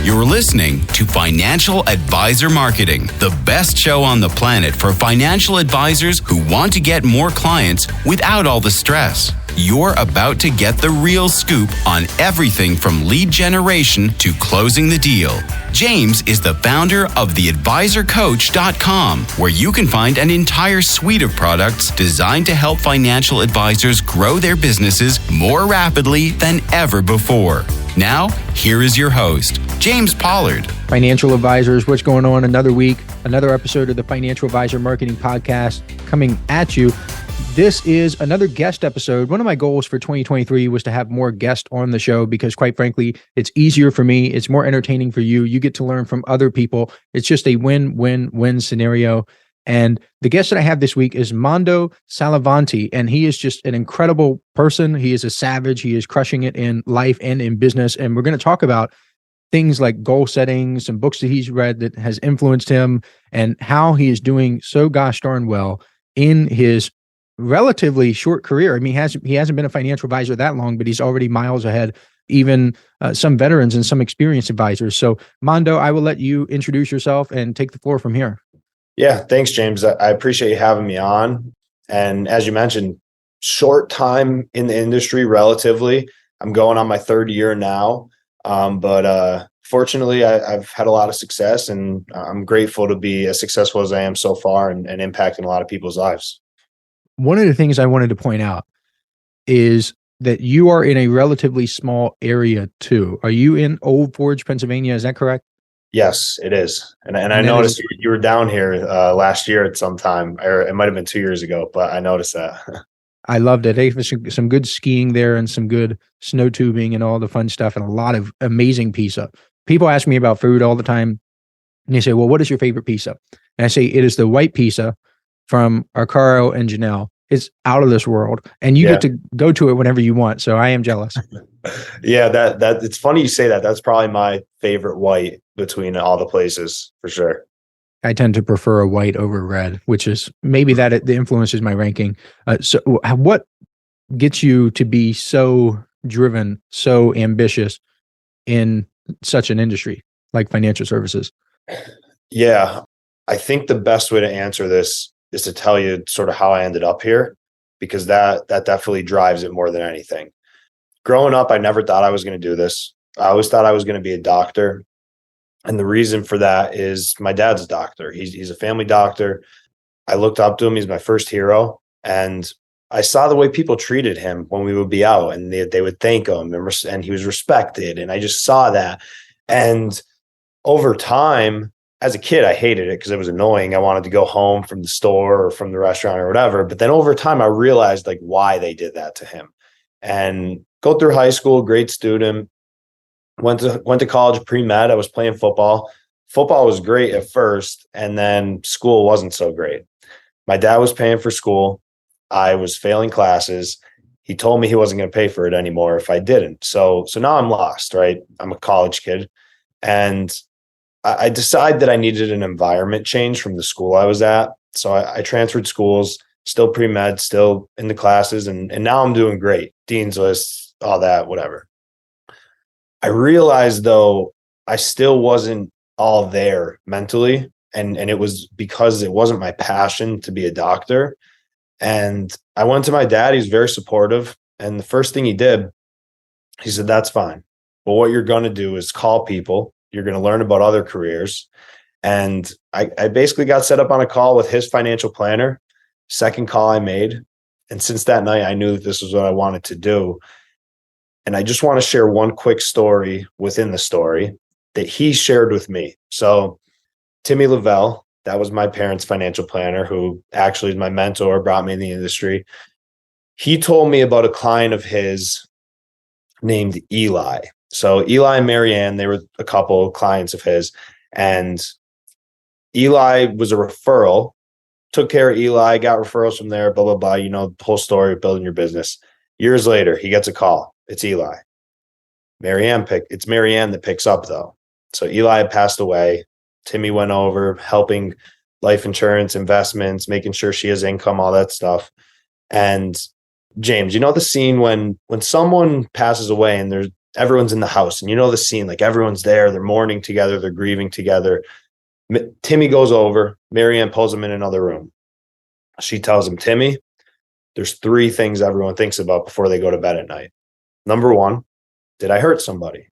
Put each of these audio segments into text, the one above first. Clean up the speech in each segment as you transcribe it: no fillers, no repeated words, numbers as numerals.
You're listening to Financial Advisor Marketing, the best show on the planet for financial advisors who want to get more clients without all the stress. You're about to get the real scoop on everything from lead generation to closing the deal. James is the founder of theadvisorcoach.com, where you can find an entire suite of products designed to help financial advisors grow their businesses more rapidly than ever before. Now, here is your host, James Pollard. Financial advisors, what's going on? Another week, another episode of the Financial Advisor Marketing Podcast coming at you. This is another guest episode. One of my goals for 2023 was to have more guests on the show because, quite frankly, it's easier for me. It's more entertaining for you. You get to learn from other people. It's just a win-win-win scenario. And the guest that I have this week is Mando Sallavanti, and he is just an incredible person. He is a savage. He is crushing it in life and in business. And we're going to talk about things like goal setting, some books that he's read that has influenced him, and how he is doing so gosh darn well in his relatively short career. I mean, he hasn't been a financial advisor that long, but he's already miles ahead, even some veterans and some experienced advisors. So, Mando, I will let you introduce yourself and take the floor from here. Yeah, thanks, James. I appreciate you having me on. And as you mentioned, short time in the industry, relatively. I'm going on my third year now. But fortunately, I've had a lot of success, and I'm grateful to be as successful as I am so far and impacting a lot of people's lives. One of the things I wanted to point out is that you are in a relatively small area too. Are you in Old Forge, Pennsylvania? Is that correct? Yes, it is. And I noticed you were down here last year at some time, or it might have been 2 years ago, but I noticed that. I loved it. They have some good skiing there and some good snow tubing and all the fun stuff and a lot of amazing pizza. People ask me about food all the time, and they say, well, what is your favorite pizza? And I say, it is the white pizza from Arcaro and Janelle. It's out of this world, and you get to go to it whenever you want. So I am jealous. Yeah, that it's funny you say that. That's probably my favorite white between all the places for sure. I tend to prefer a white over red, which is maybe that it influences my ranking. So what gets you to be so driven, so ambitious in such an industry like financial services? Yeah, I think the best way to answer this is to tell you sort of how I ended up here, because that definitely drives it more than anything. Growing up, I never thought I was going to do this. I always thought I was going to be a doctor. And the reason for that is my dad's a doctor. He's a family doctor. I looked up to him. He's my first hero. And I saw the way people treated him when we would be out, and they would thank him, and he was respected. And I just saw that. And over time, as a kid, I hated it because it was annoying. I wanted to go home from the store or from the restaurant or whatever. But then over time, I realized like why they did that to him. And go through high school, great student. Went to college pre-med. I was playing football. Football was great at first, and then school wasn't so great. My dad was paying for school. I was failing classes. He told me he wasn't going to pay for it anymore if I didn't. So now I'm lost, right? I'm a college kid. And I decided that I needed an environment change from the school I was at. So I transferred schools, still pre-med, still in the classes. And now I'm doing great. Dean's List, all that, whatever. I realized, though, I still wasn't all there mentally. And it was because it wasn't my passion to be a doctor. And I went to my dad. He's very supportive. And the first thing he did, he said, that's fine. But what you're going to do is call people. You're going to learn about other careers. And I basically got set up on a call with his financial planner. Second call I made. And since that night, I knew that this was what I wanted to do. And I just want to share one quick story within the story that he shared with me. So Timmy Lavelle, that was my parents' financial planner, who actually is my mentor, brought me in the industry. He told me about a client of his named Eli. So Eli and Marianne, they were a couple of clients of his. And Eli was a referral, took care of Eli, got referrals from there, blah, blah, blah. You know, the whole story of building your business. Years later, he gets a call. It's Eli. It's Marianne that picks up, though. So Eli had passed away. Timmy went over helping life insurance, investments, making sure she has income, all that stuff. And James, you know the scene when someone passes away and everyone's in the house, and you know the scene, like everyone's there, they're mourning together, they're grieving together. Timmy goes over, Marianne pulls him in another room. She tells him, Timmy, there's 3 things everyone thinks about before they go to bed at night. Number 1, did I hurt somebody?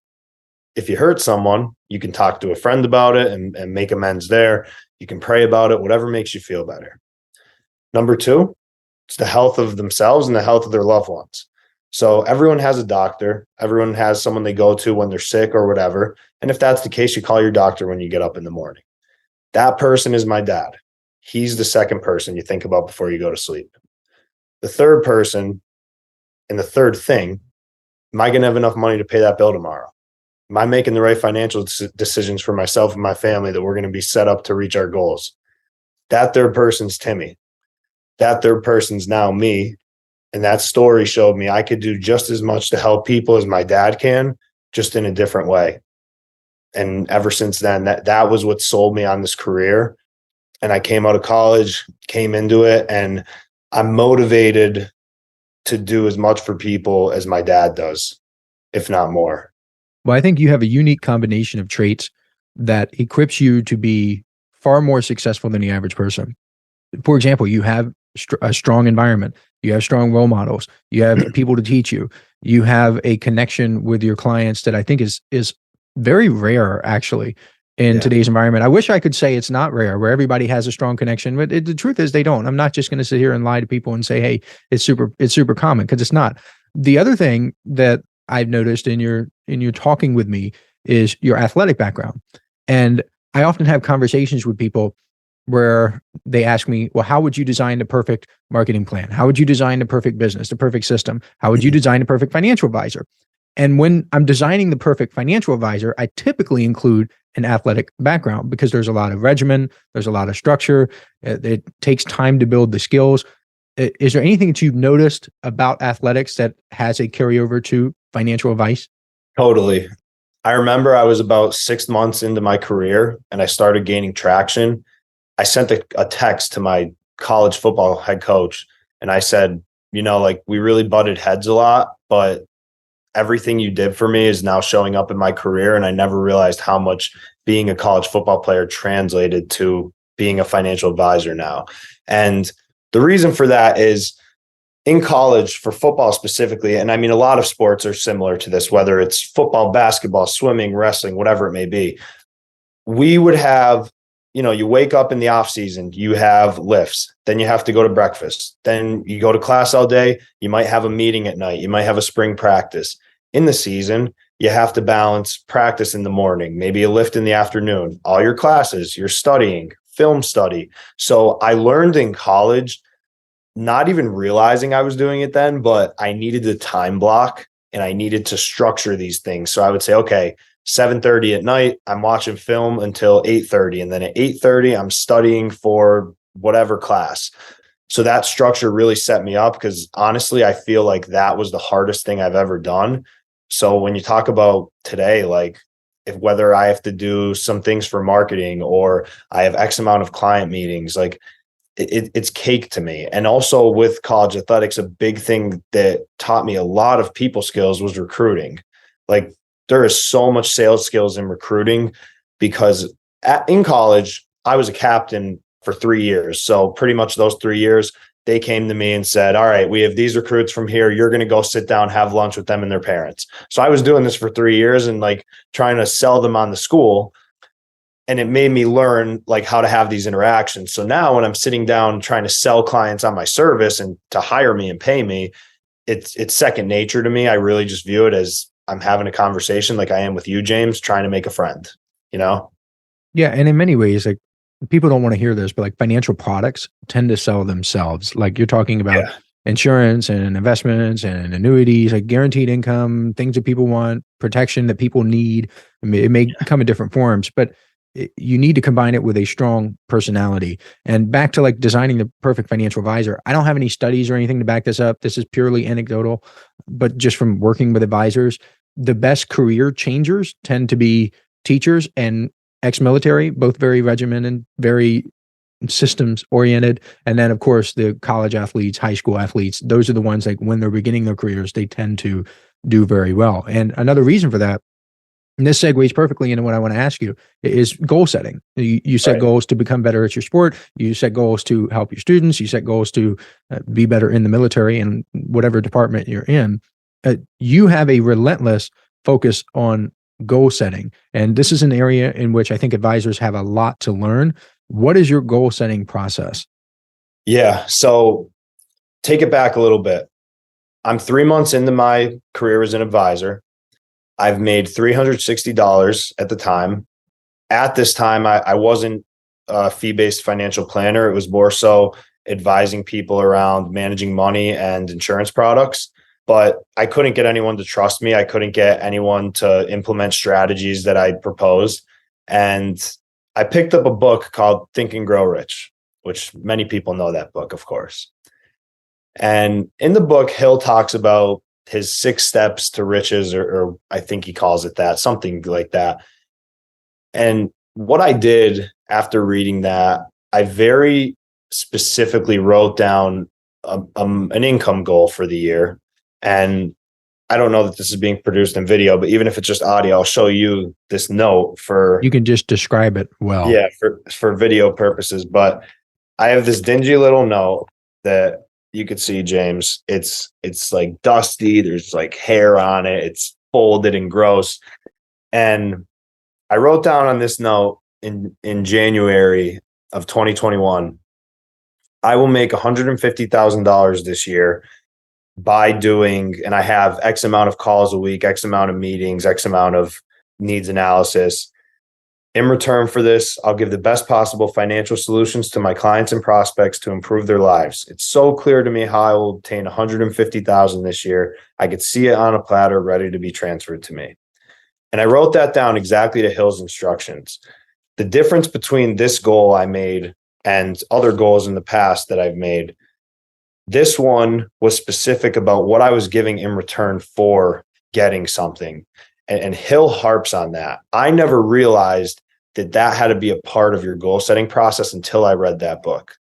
If you hurt someone, you can talk to a friend about it and make amends there. You can pray about it, whatever makes you feel better. Number 2, it's the health of themselves and the health of their loved ones. So everyone has a doctor. Everyone has someone they go to when they're sick or whatever. And if that's the case, you call your doctor when you get up in the morning. That person is my dad. He's the second person you think about before you go to sleep. The third person and the third thing, am I going to have enough money to pay that bill tomorrow? Am I making the right financial decisions for myself and my family that we're going to be set up to reach our goals? That third person's Timmy. That third person's now me. And that story showed me I could do just as much to help people as my dad can, just in a different way. And ever since then, that was what sold me on this career. And I came out of college, came into it, and I'm motivated to do as much for people as my dad does, if not more. Well, I think you have a unique combination of traits that equips you to be far more successful than the average person. For example, you have a strong environment. You have strong role models. You have people to teach you. You have a connection with your clients that I think is very rare, actually, in today's environment. I wish I could say it's not rare, where everybody has a strong connection, but the truth is they don't. I'm not just going to sit here and lie to people and say, hey, it's super common, because it's not. The other thing that I've noticed in your talking with me is your athletic background. And I often have conversations with people where they ask me, well, how would you design the perfect marketing plan? How would you design the perfect business, the perfect system? How would you design the perfect financial advisor? And when I'm designing the perfect financial advisor, I typically include an athletic background, because there's a lot of regimen, there's a lot of structure. It takes time to build the skills. Is there anything that you've noticed about athletics that has a carryover to financial advice? Totally. I remember I was about 6 months into my career and I started gaining traction. I sent a text to my college football head coach and I said, we really butted heads a lot, but everything you did for me is now showing up in my career. And I never realized how much being a college football player translated to being a financial advisor now. And the reason for that is, in college, for football specifically, and I mean, a lot of sports are similar to this, whether it's football, basketball, swimming, wrestling, whatever it may be, we would have, you wake up in the off season, you have lifts, then you have to go to breakfast, then you go to class all day, you might have a meeting at night, you might have a spring practice. In the season, you have to balance practice in the morning, maybe a lift in the afternoon, all your classes, you're studying, film study. So I learned in college, not even realizing I was doing it then, but I needed the time block and I needed to structure these things. So I would say, okay, 7:30 at night, I'm watching film until 8:30. And then at 8:30, I'm studying for whatever class. So that structure really set me up, because honestly, I feel like that was the hardest thing I've ever done. So when you talk about today, like whether I have to do some things for marketing or I have X amount of client meetings, like it's cake to me. And also with college athletics, a big thing that taught me a lot of people skills was recruiting. Like there is so much sales skills in recruiting, because in college, I was a captain for 3 years. So pretty much those 3 years, they came to me and said, all right, we have these recruits from here. You're going to go sit down, have lunch with them and their parents. So I was doing this for 3 years and like trying to sell them on the school. And it made me learn like how to have these interactions. So now when I'm sitting down trying to sell clients on my service and to hire me and pay me, it's second nature to me. I really just view it as I'm having a conversation like I am with you, James, trying to make a friend, Yeah. And in many ways, like people don't want to hear this, but like financial products tend to sell themselves. Like you're talking about insurance and investments and annuities, like guaranteed income, things that people want, protection that people need. I mean, it may come in different forms, but you need to combine it with a strong personality. And back to like designing the perfect financial advisor, I don't have any studies or anything to back this up. This is purely anecdotal, but just from working with advisors, the best career changers tend to be teachers and ex-military, both very regimented and very systems oriented. And then of course the college athletes, high school athletes, those are the ones like when they're beginning their careers, they tend to do very well. And another reason for that, and this segues perfectly into what I want to ask you, is goal setting. You set goals to become better at your sport. You set goals to help your students. You set goals to be better in the military and whatever department you're in. You have a relentless focus on goal setting. And this is an area in which I think advisors have a lot to learn. What is your goal setting process? Yeah. So take it back a little bit. I'm 3 months into my career as an advisor. I've made $360 at the time. At this time, I wasn't a fee-based financial planner. It was more so advising people around managing money and insurance products. But I couldn't get anyone to trust me. I couldn't get anyone to implement strategies that I proposed. And I picked up a book called Think and Grow Rich, which many people know that book, of course. And in the book, Hill talks about his 6 steps to riches, or I think he calls it that, something like that. And what I did after reading that, I very specifically wrote down an income goal for the year. And I don't know that this is being produced in video, but even if it's just audio, I'll show you this note for... You can just describe it well. Yeah, for video purposes. But I have this dingy little note that you could see, James. It's like dusty. There's like hair on it. It's folded and gross. And I wrote down on this note in January of 2021, I will make $150,000 this year by doing, and I have X amount of calls a week, X amount of meetings, X amount of needs analysis. In return for this, I'll give the best possible financial solutions to my clients and prospects to improve their lives. It's so clear to me how I will obtain $150,000 this year. I could see it on a platter ready to be transferred to me. And I wrote that down exactly to Hill's instructions. The difference between this goal I made and other goals in the past that I've made, this one was specific about what I was giving in return for getting something. And Hill harps on that. I never realized that had to be a part of your goal setting process until I read that book.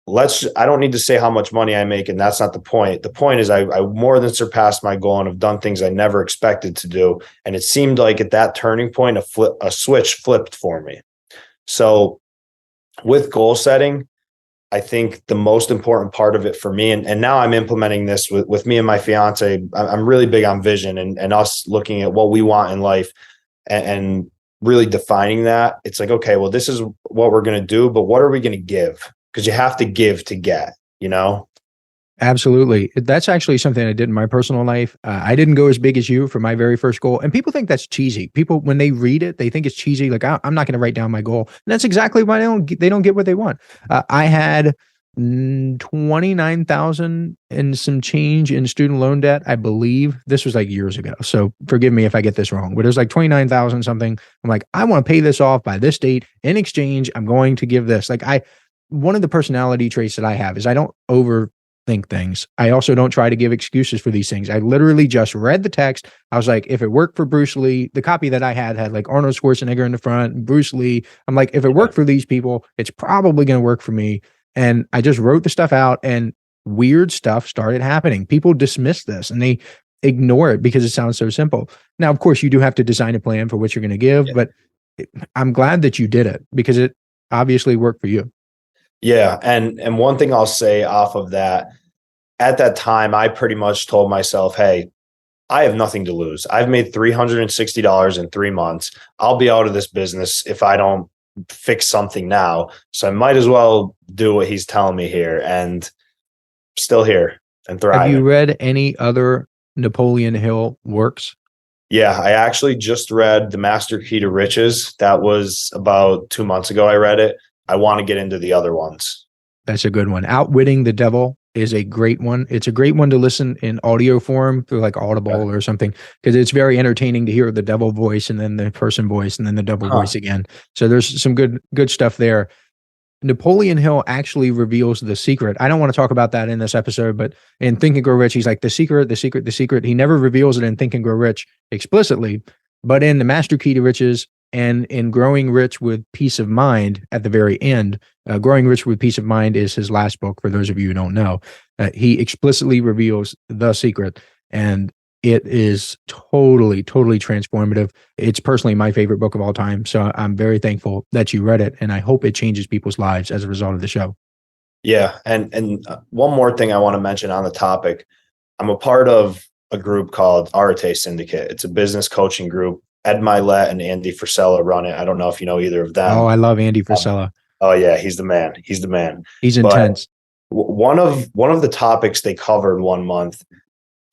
I don't need to say how much money I make, and that's not the point. The point is I more than surpassed my goal and have done things I never expected to do. And it seemed like at that turning point, a switch flipped for me. So with goal setting, I think the most important part of it for me, and now I'm implementing this with me and my fiance. I'm really big on vision and us looking at what we want in life and really defining that. It's like, okay, well, this is what we're going to do, but what are we going to give? Because you have to give to get, you know? Absolutely. That's actually something I did in my personal life. I didn't go as big as you for my very first goal. And people think that's cheesy. People, when they read it, they think it's cheesy. Like, I'm not going to write down my goal. And that's exactly why they don't get what they want. I had 29,000 and some change in student loan debt. I believe this was like years ago. So forgive me if I get this wrong, but it was like 29,000 something. I'm like, I want to pay this off by this date. In exchange, I'm going to give this. One of the personality traits that I have is I don't overthink things. I also don't try to give excuses for these things. I literally just read the text. I was like, if it worked for Bruce Lee, the copy that I had like Arnold Schwarzenegger in the front, Bruce Lee. I'm like, if it worked for these people, it's probably going to work for me. And I just wrote the stuff out and weird stuff started happening. People dismiss this and they ignore it because it sounds so simple. Now, of course, you do have to design a plan for what you're going to give, but I'm glad that you did it because it obviously worked for you. Yeah. And one thing I'll say off of that, at that time, I pretty much told myself, hey, I have nothing to lose. I've made $360 in 3 months. I'll be out of this business if I don't fix something now. So I might as well do what he's telling me here, and still here and thriving. Have you read any other Napoleon Hill works? Yeah, I actually just read The Master Key to Riches. That was about 2 months ago. I read it. I want to get into the other ones. That's a good one. Outwitting the Devil is a great one. It's a great one to listen in audio form through like Audible or something, because it's very entertaining to hear the devil voice and then the person voice and then the devil voice again. So there's some good stuff there. Napoleon Hill actually reveals the secret. I don't want to talk about that in this episode, but in Think and Grow Rich, he's like the secret. He never reveals it in Think and Grow Rich explicitly, but in The Master Key to Riches and in Growing Rich with Peace of Mind at the very end, Growing Rich with Peace of Mind is his last book. For those of you who don't know, he explicitly reveals the secret. And It is totally, totally transformative. It's personally my favorite book of all time. So I'm very thankful that you read it, and I hope it changes people's lives as a result of the show. Yeah. And one more thing I want to mention on the topic. I'm a part of a group called Arete Syndicate. It's a business coaching group. Ed Milet and Andy Frisella run it. I don't know if you know either of them. Oh, I love Andy Frisella. Oh yeah, he's the man. He's the man. He's intense. One of the topics they covered one month,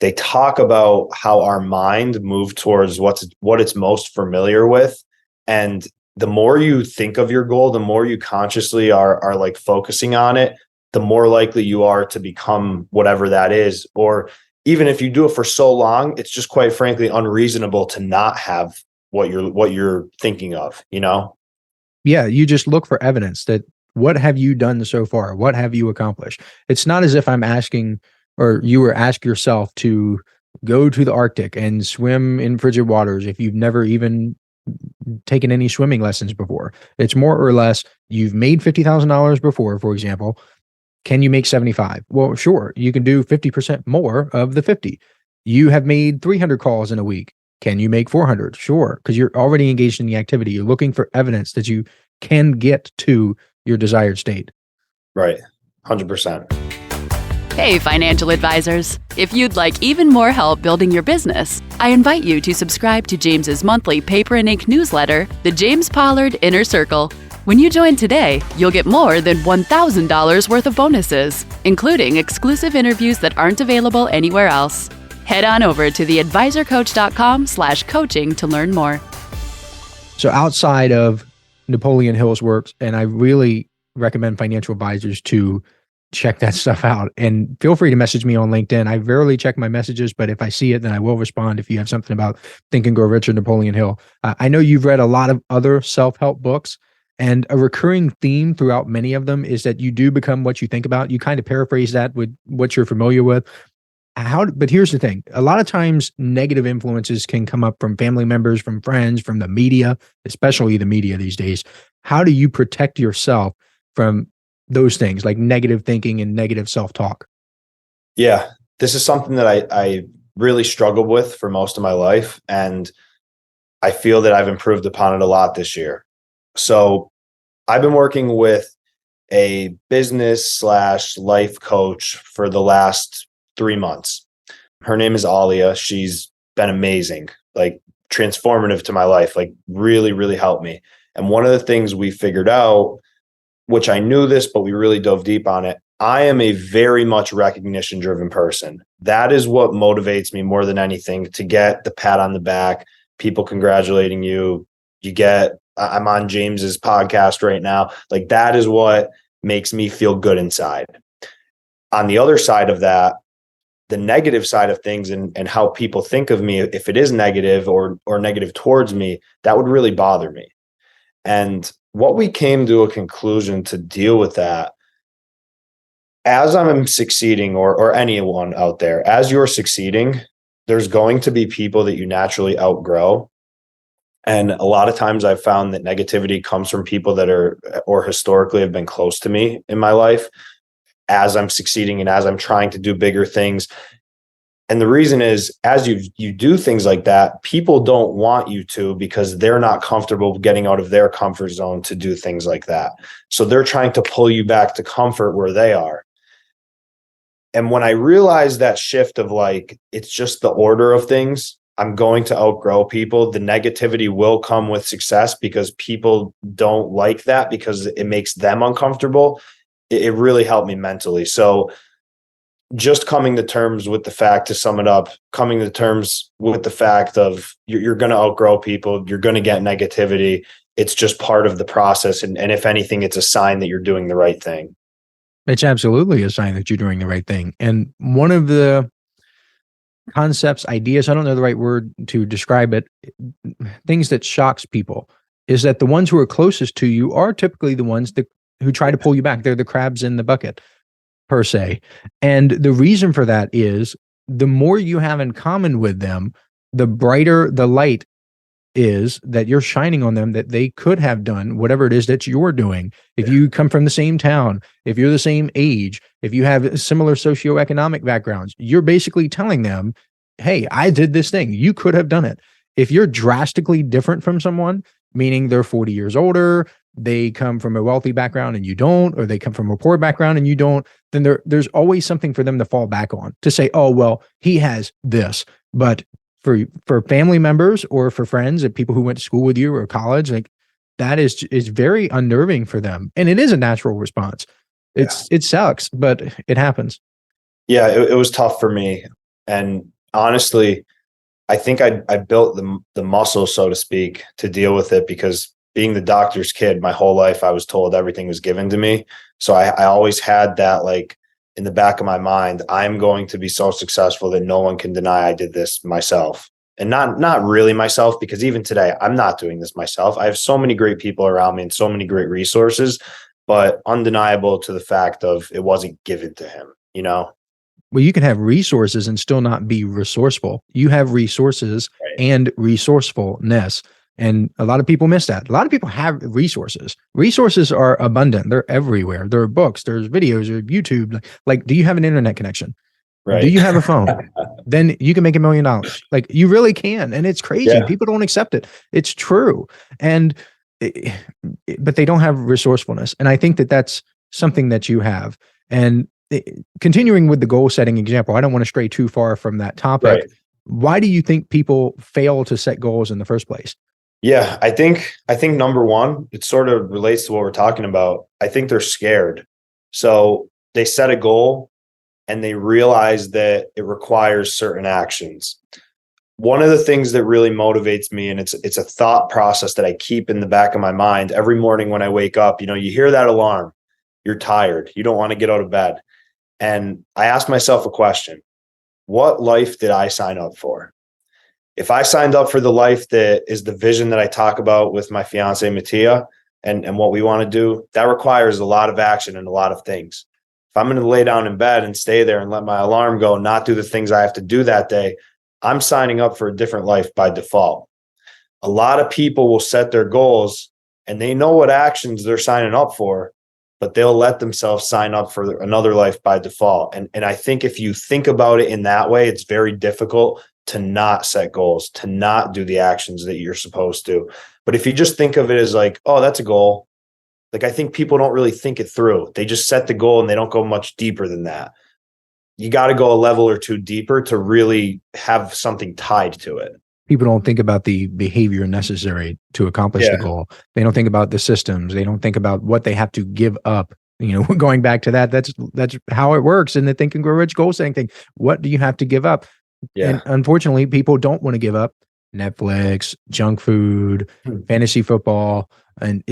they talk about how our mind moved towards what it's most familiar with. And the more you think of your goal, the more you consciously are like focusing on it, the more likely you are to become whatever that is. Or even if you do it for so long, it's just quite frankly unreasonable to not have what you're thinking of, you know? Yeah, you just look for evidence that what have you done so far? What have you accomplished? It's not as if I'm asking, or you were ask yourself to go to the Arctic and swim in frigid waters if you've never even taken any swimming lessons before. It's more or less, you've made $50,000 before, for example. Can you make 75? Well, sure, you can do 50% more of the 50. You have made 300 calls in a week. Can you make 400? Sure, because you're already engaged in the activity. You're looking for evidence that you can get to your desired state. Right. 100%. Hey, financial advisors. If you'd like even more help building your business, I invite you to subscribe to James's monthly paper and ink newsletter, The James Pollard Inner Circle. When you join today, you'll get more than $1,000 worth of bonuses, including exclusive interviews that aren't available anywhere else. Head on over to theadvisorcoach.com/coaching to learn more. So outside of Napoleon Hill's works, and I really recommend financial advisors to check that stuff out, and feel free to message me on LinkedIn. I rarely check my messages, but if I see it, then I will respond if you have something about Think and Grow Rich or Napoleon Hill. I know you've read a lot of other self-help books, and a recurring theme throughout many of them is that you do become what you think about. You kind of paraphrase that with what you're familiar with. But here's the thing. A lot of times negative influences can come up from family members, from friends, from the media, especially the media these days. How do you protect yourself from those things like negative thinking and negative self-talk? Yeah, this is something that I really struggled with for most of my life. And I feel that I've improved upon it a lot this year. So I've been working with a business/life coach for the last 3 months. Her name is Alia. She's been amazing, like transformative to my life, like really, really helped me. And one of the things we figured out, which I knew this, but we really dove deep on it, I am a very much recognition driven person. That is what motivates me more than anything, to get the pat on the back, people congratulating you. I'm on James's podcast right now. Like, that is what makes me feel good inside. On the other side of that, the negative side of things and how people think of me, if it is negative or negative towards me, that would really bother me. And what we came to a conclusion to deal with that, as I'm succeeding, or anyone out there, as you're succeeding, there's going to be people that you naturally outgrow. And a lot of times I've found that negativity comes from people that are, or historically have been close to me in my life as I'm succeeding and as I'm trying to do bigger things. And the reason is, as you do things like that, people don't want you to, because they're not comfortable getting out of their comfort zone to do things like that. So they're trying to pull you back to comfort where they are. And when I realized that shift of like, it's just the order of things, I'm going to outgrow people. The negativity will come with success because people don't like that because it makes them uncomfortable. It really helped me mentally. So just coming to terms with the fact, to sum it up, coming to terms with the fact of you're going to outgrow people, you're going to get negativity. It's just part of the process. And if anything, it's a sign that you're doing the right thing. It's absolutely a sign that you're doing the right thing. And one of the concepts, ideas, I don't know the right word to describe it, things that shocks people, is that the ones who are closest to you are typically the ones who try to pull you back. They're the crabs in the bucket, per se. And the reason for that is, the more you have in common with them, the brighter the light is that you're shining on them, that they could have done whatever it is that you're doing. If you come from the same town, if you're the same age, if you have similar socioeconomic backgrounds, you're basically telling them hey, I did this thing. You could have done it. If you're drastically different from someone, meaning they're 40 years older, they come from a wealthy background and you don't, or they come from a poor background and you don't, then there's always something for them to fall back on to say, oh, well, he has this. But for family members or for friends and people who went to school with you or college, like that is very unnerving for them. And it is a natural response. It sucks, but it happens. Yeah, it was tough for me. And honestly, I think I built the muscle, so to speak, to deal with it, because being the doctor's kid, my whole life, I was told everything was given to me. So I always had that like in the back of my mind, I'm going to be so successful that no one can deny I did this myself. And not really myself, because even today, I'm not doing this myself. I have so many great people around me and so many great resources, but undeniable to the fact of it wasn't given to him, you know? Well, you can have resources and still not be resourceful. You have resources and resourcefulness. And a lot of people miss that. A lot of people have resources. Resources are abundant. They're everywhere. There are books, there's videos, or YouTube. Like, do you have an internet connection? Right. Do you have a phone? Then you can make $1 million. Like, you really can. And it's crazy. Yeah. People don't accept it. It's true. But they don't have resourcefulness. And I think that that's something that you have. And continuing with the goal setting example, I don't want to stray too far from that topic. Right. Why do you think people fail to set goals in the first place? Yeah, I think number one, it sort of relates to what we're talking about. I think they're scared. So they set a goal and they realize that it requires certain actions. One of the things that really motivates me, and it's a thought process that I keep in the back of my mind every morning when I wake up, you hear that alarm, you're tired, you don't want to get out of bed. And I ask myself a question: what life did I sign up for? If I signed up for the life that is the vision that I talk about with my fiance, Mattia, and what we want to do, that requires a lot of action and a lot of things. If I'm going to lay down in bed and stay there and let my alarm go and not do the things I have to do that day, I'm signing up for a different life by default. A lot of people will set their goals and they know what actions they're signing up for, but they'll let themselves sign up for another life by default. And I think if you think about it in that way, it's very difficult to not set goals, to not do the actions that you're supposed to. But if you just think of it as like, oh, that's a goal, like I think people don't really think it through. They just set the goal and they don't go much deeper than that. You got to go a level or two deeper to really have something tied to it. People don't think about the behavior necessary to accomplish the goal. They don't think about the systems. They don't think about what they have to give up. Going back to that's how it works in the Think and Grow Rich goal setting thing. What do you have to give up? Yeah. And unfortunately, people don't want to give up Netflix, junk food, fantasy football. And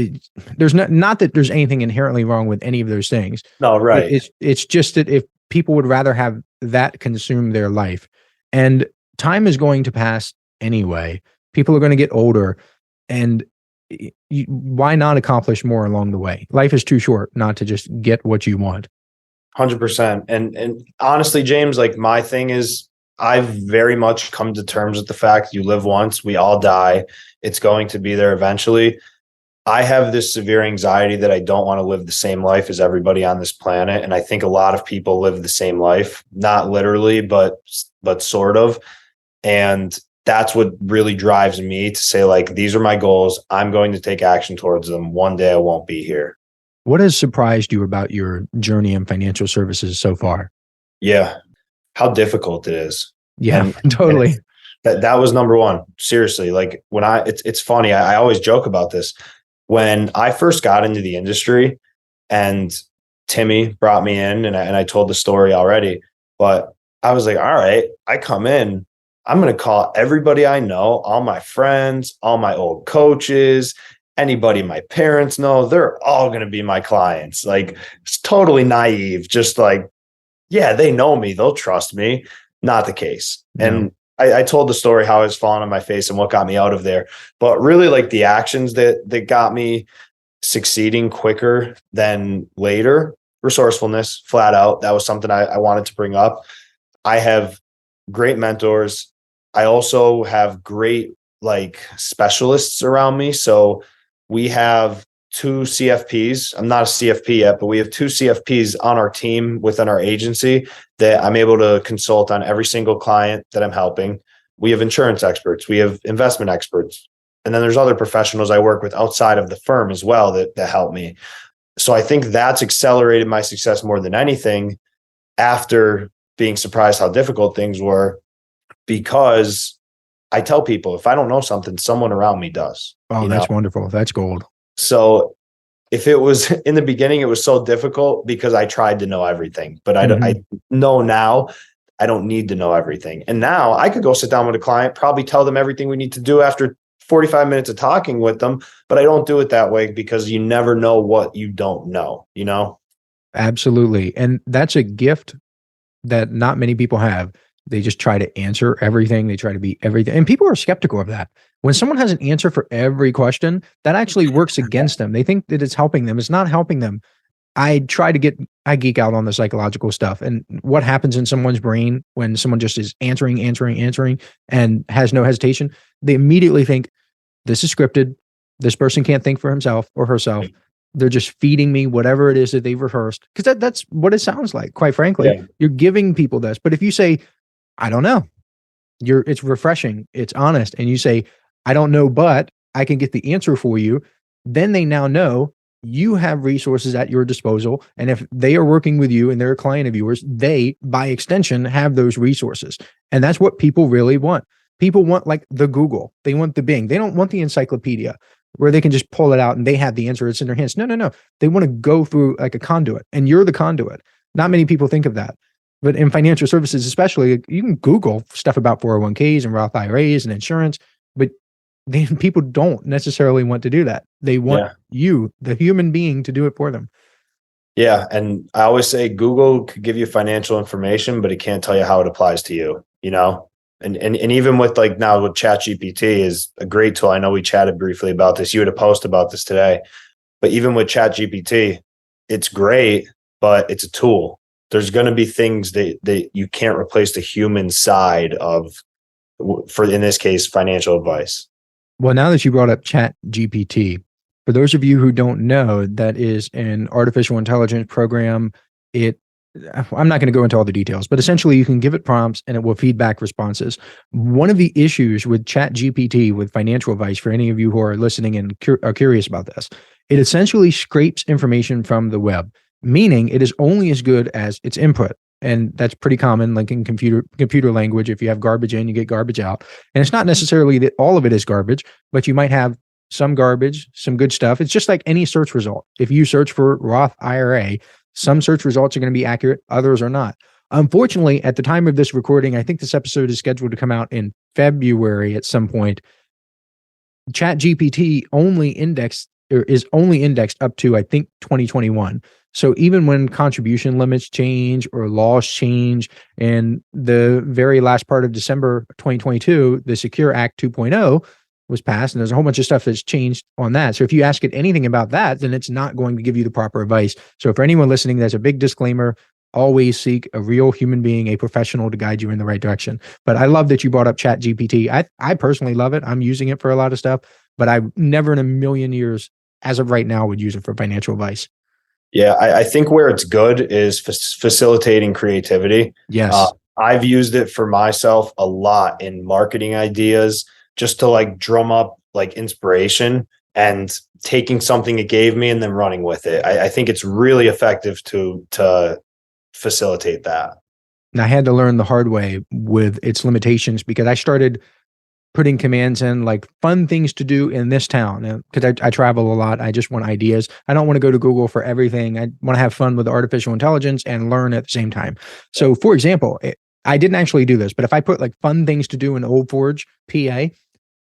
there's not that there's anything inherently wrong with any of those things. No, right. It's just that if people would rather have that consume their life, and time is going to pass anyway, people are going to get older, and why not accomplish more along the way? Life is too short not to just get what you want. 100%. And honestly, James, like my thing is, I've very much come to terms with the fact you live once, we all die. It's going to be there eventually. I have this severe anxiety that I don't want to live the same life as everybody on this planet. And I think a lot of people live the same life, not literally, but sort of. And that's what really drives me to say, like, these are my goals. I'm going to take action towards them. One day I won't be here. What has surprised you about your journey in financial services so far? Yeah. How difficult it is. Yeah, totally. That was number one. Seriously. Like it's funny. I always joke about this. When I first got into the industry and Timmy brought me in and I told the story already, but I was like, all right, I come in, I'm going to call everybody I know, all my friends, all my old coaches, anybody my parents know, they're all going to be my clients. Like, it's totally naive. Just like, yeah, they know me, they'll trust me. Not the case. And I told the story how I was falling on my face and what got me out of there. But really, like, the actions that got me succeeding quicker than later, resourcefulness, flat out. That was something I wanted to bring up. I have great mentors. I also have great, like, specialists around me. So we have two CFPs. I'm not a CFP yet, but we have two CFPs on our team within our agency that I'm able to consult on every single client that I'm helping. We have insurance experts, we have investment experts, and then there's other professionals I work with outside of the firm as well that help me. So I think that's accelerated my success more than anything after being surprised how difficult things were, because I tell people if I don't know something, someone around me does. Oh, that's wonderful. That's gold. So if it was in the beginning, it was so difficult because I tried to know everything, but I know now I don't need to know everything. And now I could go sit down with a client, probably tell them everything we need to do after 45 minutes of talking with them, but I don't do it that way because you never know what you don't know, Absolutely. And that's a gift that not many people have. They just try to answer everything. They try to be everything. And people are skeptical of that. When someone has an answer for every question, that actually works against them. They think that it's helping them. It's not helping them. I geek out on the psychological stuff and what happens in someone's brain when someone just is answering and has no hesitation. They immediately think this is scripted. This person can't think for himself or herself. They're just feeding me whatever it is that they've rehearsed. Because that's what it sounds like, quite frankly. Yeah. You're giving people this. But if you say, I don't know, it's refreshing, it's honest, and you say, I don't know, but I can get the answer for you, then they now know you have resources at your disposal. And if they are working with you and they're a client of yours, they, by extension, have those resources. And that's what people really want. People want like the Google. They want the Bing. They don't want the encyclopedia where they can just pull it out and they have the answer. It's in their hands. No. They want to go through like a conduit, and you're the conduit. Not many people think of that. But in financial services, especially, you can Google stuff about 401ks and Roth IRAs and insurance, but people don't necessarily want to do that. They want you, the human being, to do it for them. Yeah. And I always say Google could give you financial information, but it can't tell you how it applies to you, And even with like now with ChatGPT is a great tool. I know we chatted briefly about this. You had a post about this today, but even with ChatGPT, it's great, but it's a tool. There's going to be things that you can't replace the human side of, for in this case, financial advice. Well, now that you brought up ChatGPT, for those of you who don't know, that is an artificial intelligence program. I'm not going to go into all the details, but essentially you can give it prompts and it will feed back responses. One of the issues with ChatGPT with financial advice, for any of you who are listening and are curious about this, it essentially scrapes information from the web, meaning it is only as good as its input. And that's pretty common, like in computer language. If you have garbage in, you get garbage out. And it's not necessarily that all of it is garbage, but you might have some garbage, some good stuff. It's just like any search result. If you search for Roth IRA, some search results are going to be accurate, others are not. Unfortunately, at the time of this recording, I think this episode is scheduled to come out in February at some point. ChatGPT is only indexed up to, I think, 2021. So even when contribution limits change or laws change, and the very last part of December 2022, the Secure Act 2.0 was passed, and there's a whole bunch of stuff that's changed on that. So if you ask it anything about that, then it's not going to give you the proper advice. So for anyone listening, there's a big disclaimer: always seek a real human being, a professional, to guide you in the right direction. But I love that you brought up ChatGPT. I personally love it. I'm using it for a lot of stuff, but I never in a million years, as of right now, would use it for financial advice. Yeah, I think where it's good is facilitating creativity. Yes. I've used it for myself a lot in marketing ideas, just to like drum up like inspiration and taking something it gave me and then running with it. I think it's really effective to facilitate that. And I had to learn the hard way with its limitations, because I started putting commands in like fun things to do in this town, because I travel a lot. I just want ideas. I don't want to go to Google for everything. I want to have fun with artificial intelligence and learn at the same time. So for example, I didn't actually do this, but if I put like fun things to do in Old Forge, PA,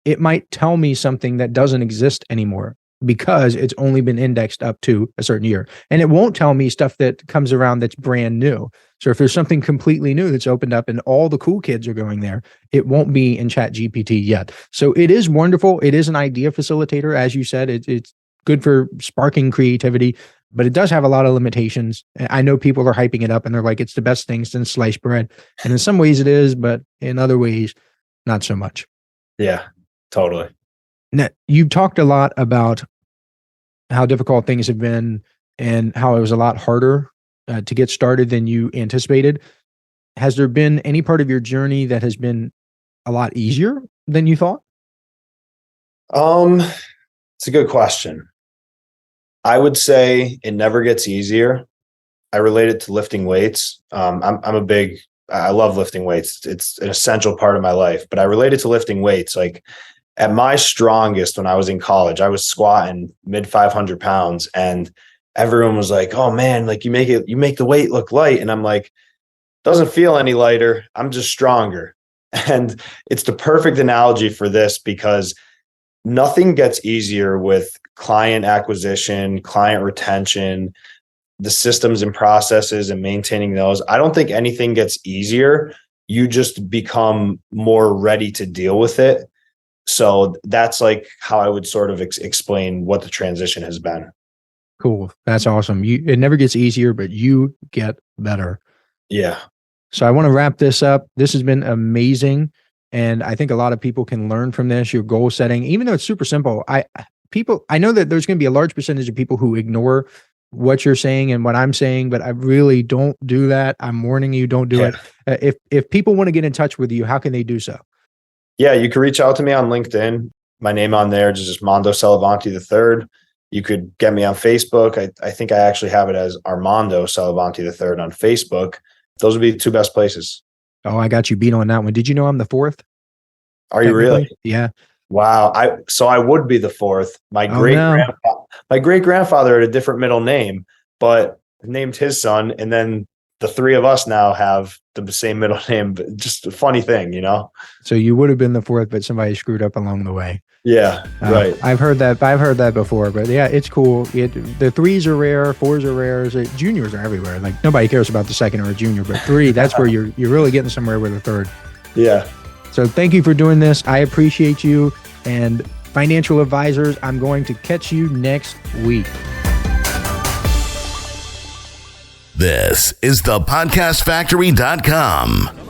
it might tell me something that doesn't exist anymore because it's only been indexed up to a certain year. And it won't tell me stuff that comes around that's brand new. So if there's something completely new that's opened up and all the cool kids are going there, it won't be in ChatGPT yet. So it is wonderful. It is an idea facilitator. As you said, it's good for sparking creativity, but it does have a lot of limitations. I know people are hyping it up and they're like, it's the best thing since sliced bread. And in some ways it is, but in other ways, not so much. Yeah, totally. Now, you've talked a lot about how difficult things have been and how it was a lot harder to get started than you anticipated. Has there been any part of your journey that has been a lot easier than you thought? It's a good question. I would say it never gets easier. I relate it to lifting weights. I love lifting weights. It's an essential part of my life, but I relate it to lifting weights. Like at my strongest, when I was in college, I was squatting mid 500 pounds and everyone was like, "Oh man, like you make the weight look light." And I'm like, doesn't feel any lighter. I'm just stronger. And it's the perfect analogy for this because nothing gets easier with client acquisition, client retention, the systems and processes and maintaining those. I don't think anything gets easier. You just become more ready to deal with it. So that's like how I would sort of explain what the transition has been. Cool. That's awesome. It never gets easier, but you get better. Yeah. So I want to wrap this up. This has been amazing. And I think a lot of people can learn from this, your goal setting, even though it's super simple. I know that there's going to be a large percentage of people who ignore what you're saying and what I'm saying, but I really don't do that. I'm warning you, don't do it. If people want to get in touch with you, how can they do so? Yeah, you can reach out to me on LinkedIn. My name on there is just Mando Sallavanti III. You could get me on Facebook. I think I actually have it as Armando Sallavanti III on Facebook. Those would be the two best places. Oh, I got you beat on that one. Did you know I'm the fourth? Are you really? Yeah. Wow. I would be the fourth. My great grandfather had a different middle name, but named his son, and then the three of us now have the same middle name. Just a funny thing, you know? So you would have been the fourth, but somebody screwed up along the way. Yeah, right. I've heard that before, but yeah, it's cool. The threes are rare, fours are rare, juniors are everywhere. Like nobody cares about the second or a junior, but three, that's where you're really getting somewhere with a third. Yeah. So thank you for doing this. I appreciate you. And financial advisors, I'm going to catch you next week. This is thepodcastfactory.com.